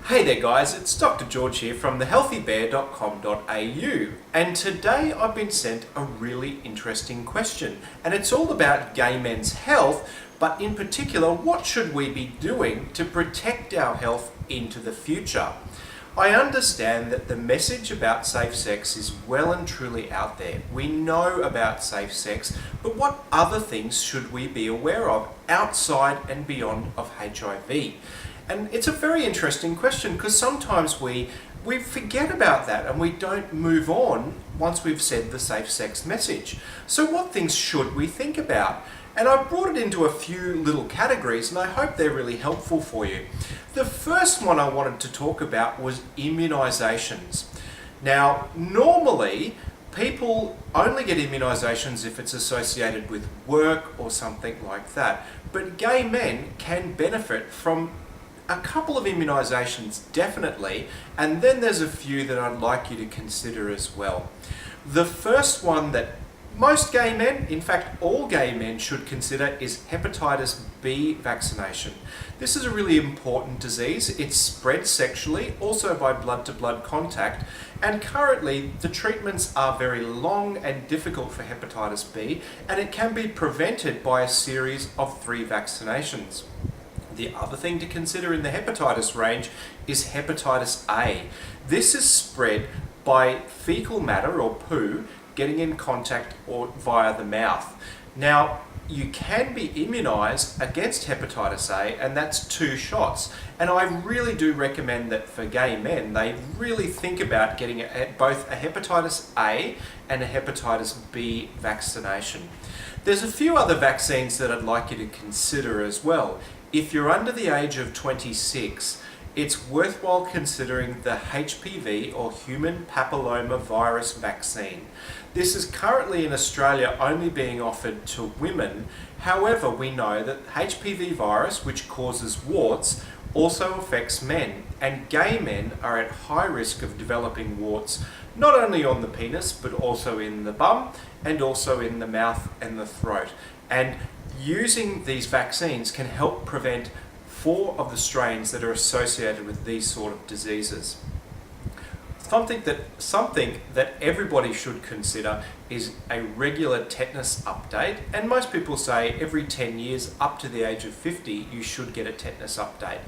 Hey there guys, it's Dr. George here from thehealthybear.com.au, and today I've been sent a really interesting question, and it's all about gay men's health, but in particular, what should we be doing to protect our health into the future? I understand that the message about safe sex is well and truly out there. We know about safe sex, but what other things should we be aware of outside and beyond of HIV? And it's a very interesting question because sometimes we forget about that and we don't move on once we've said the safe sex message. So what things should we think about? And I've brought it into a few little categories and I hope they're really helpful for you. The first one I wanted to talk about was immunisations. Now, normally people only get immunisations if it's associated with work or something like that, but gay men can benefit from a couple of immunisations definitely, and then there's a few that I'd like you to consider as well. The first one that most gay men, in fact all gay men, should consider is hepatitis B vaccination. This is a really important disease. It's spread sexually, also by blood-to-blood contact, and currently the treatments are very long and difficult for hepatitis B, and it can be prevented by a series of 3 vaccinations. The other thing to consider in the hepatitis range is hepatitis A. This is spread by fecal matter or poo getting in contact or via the mouth. Now, you can be immunised against hepatitis A, and that's 2 shots. And I really do recommend that for gay men, they really think about getting both a hepatitis A and a hepatitis B vaccination. There's a few other vaccines that I'd like you to consider as well. If you're under the age of 26, it's worthwhile considering the HPV or human papilloma virus vaccine. This is currently in Australia only being offered to women. However, we know that HPV virus, which causes warts, also affects men, and gay men are at high risk of developing warts not only on the penis but also in the bum and also in the mouth and the throat. And using these vaccines can help prevent 4 of the strains that are associated with these sort of diseases. Something that everybody should consider is a regular tetanus update, and most people say every 10 years up to the age of 50 you should get a tetanus update.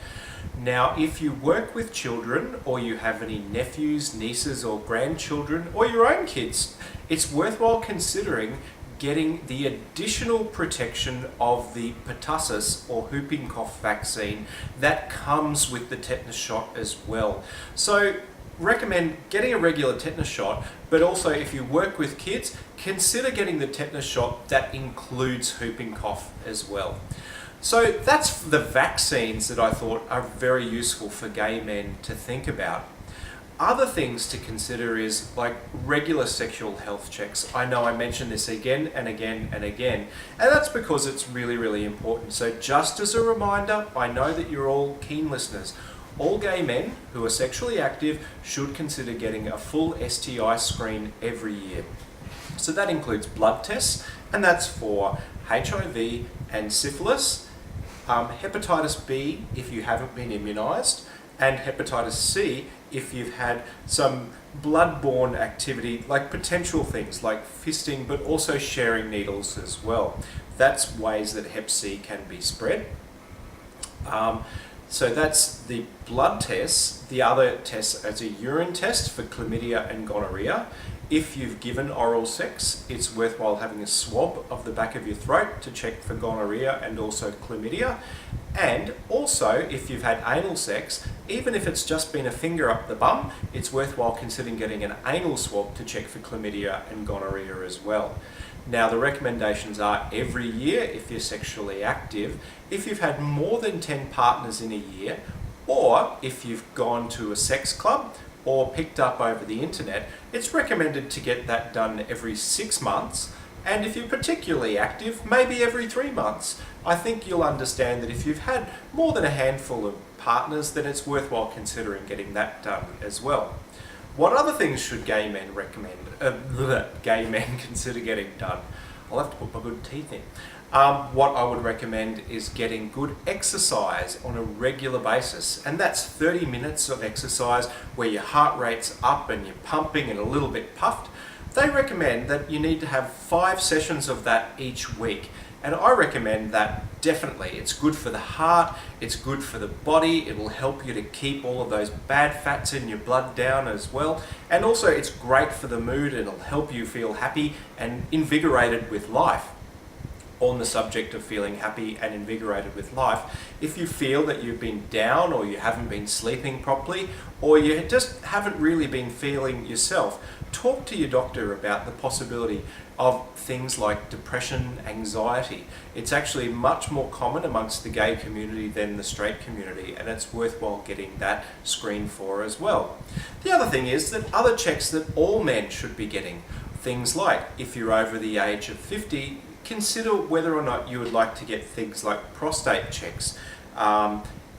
Now, if you work with children or you have any nephews, nieces or grandchildren or your own kids, it's worthwhile considering getting the additional protection of the pertussis or whooping cough vaccine that comes with the tetanus shot as well. So recommend getting a regular tetanus shot, but also if you work with kids, consider getting the tetanus shot that includes whooping cough as well. So that's the vaccines that I thought are very useful for gay men to think about. Other things to consider is like regular sexual health checks. I know I mention this again and again and again, and that's because it's really, really important. So just as a reminder, I know that you're all keen listeners. All gay men who are sexually active should consider getting a full STI screen every year. So that includes blood tests, and that's for HIV and syphilis, hepatitis B if you haven't been immunised, and hepatitis C if you've had some blood-borne activity, like potential things like fisting, but also sharing needles as well. That's ways that hep C can be spread. So that's the blood tests. The other tests is a urine test for chlamydia and gonorrhea. If you've given oral sex, it's worthwhile having a swab of the back of your throat to check for gonorrhea and also chlamydia. And also, if you've had anal sex, even if it's just been a finger up the bum, it's worthwhile considering getting an anal swab to check for chlamydia and gonorrhea as well. Now, the recommendations are every year if you're sexually active, if you've had more than 10 partners in a year, or if you've gone to a sex club or picked up over the internet, it's recommended to get that done every 6 months. And if you're particularly active, maybe every 3 months. I think you'll understand that if you've had more than a handful of partners, then it's worthwhile considering getting that done as well. What other things should gay men consider getting done? I'll have to put my good teeth in. What I would recommend is getting good exercise on a regular basis, and that's 30 minutes of exercise where your heart rate's up and you're pumping and a little bit puffed. They recommend that you need to have 5 sessions of that each week. And I recommend that definitely. It's good for the heart, it's good for the body, it will help you to keep all of those bad fats in your blood down as well. And also it's great for the mood, it'll help you feel happy and invigorated with life. On the subject of feeling happy and invigorated with life, if you feel that you've been down or you haven't been sleeping properly or you just haven't really been feeling yourself, talk to your doctor about the possibility of things like depression, anxiety. It's actually much more common amongst the gay community than the straight community, and it's worthwhile getting that screened for as well. The other thing is that other checks that all men should be getting, things like if you're over the age of 50, consider whether or not you would like to get things like prostate checks.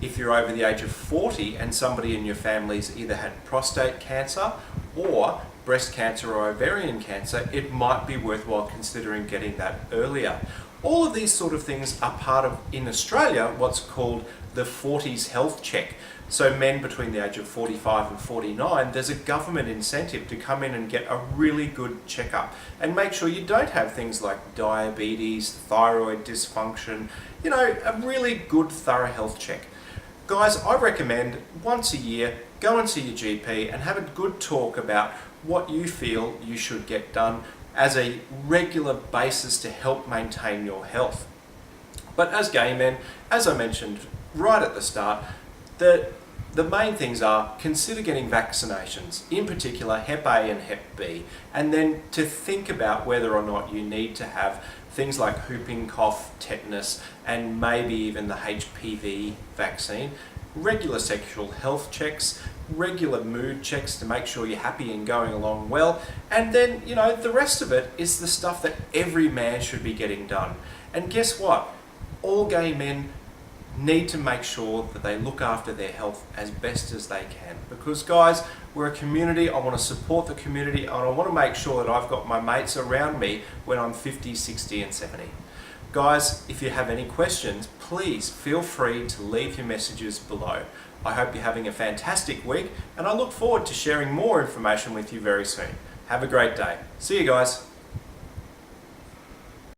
If you're over the age of 40 and somebody in your family's either had prostate cancer or breast cancer or ovarian cancer, it might be worthwhile considering getting that earlier. All of these sort of things are part of, in Australia, what's called the 40s health check. So men between the age of 45 and 49, there's a government incentive to come in and get a really good checkup and make sure you don't have things like diabetes, thyroid dysfunction, a really good thorough health check. Guys, I recommend once a year, go and see your GP and have a good talk about what you feel you should get done as a regular basis to help maintain your health. But as gay men, as I mentioned right at the start, the main things are consider getting vaccinations, in particular Hep A and Hep B, and then to think about whether or not you need to have things like whooping cough, tetanus, and maybe even the HPV vaccine, regular sexual health checks, regular mood checks to make sure you're happy and going along well, and then, the rest of it is the stuff that every man should be getting done. And guess what? All gay men need to make sure that they look after their health as best as they can. Because guys, we're a community, I want to support the community, and I want to make sure that I've got my mates around me when I'm 50, 60 and 70. Guys, if you have any questions, please feel free to leave your messages below. I hope you're having a fantastic week, and I look forward to sharing more information with you very soon. Have a great day. See you guys.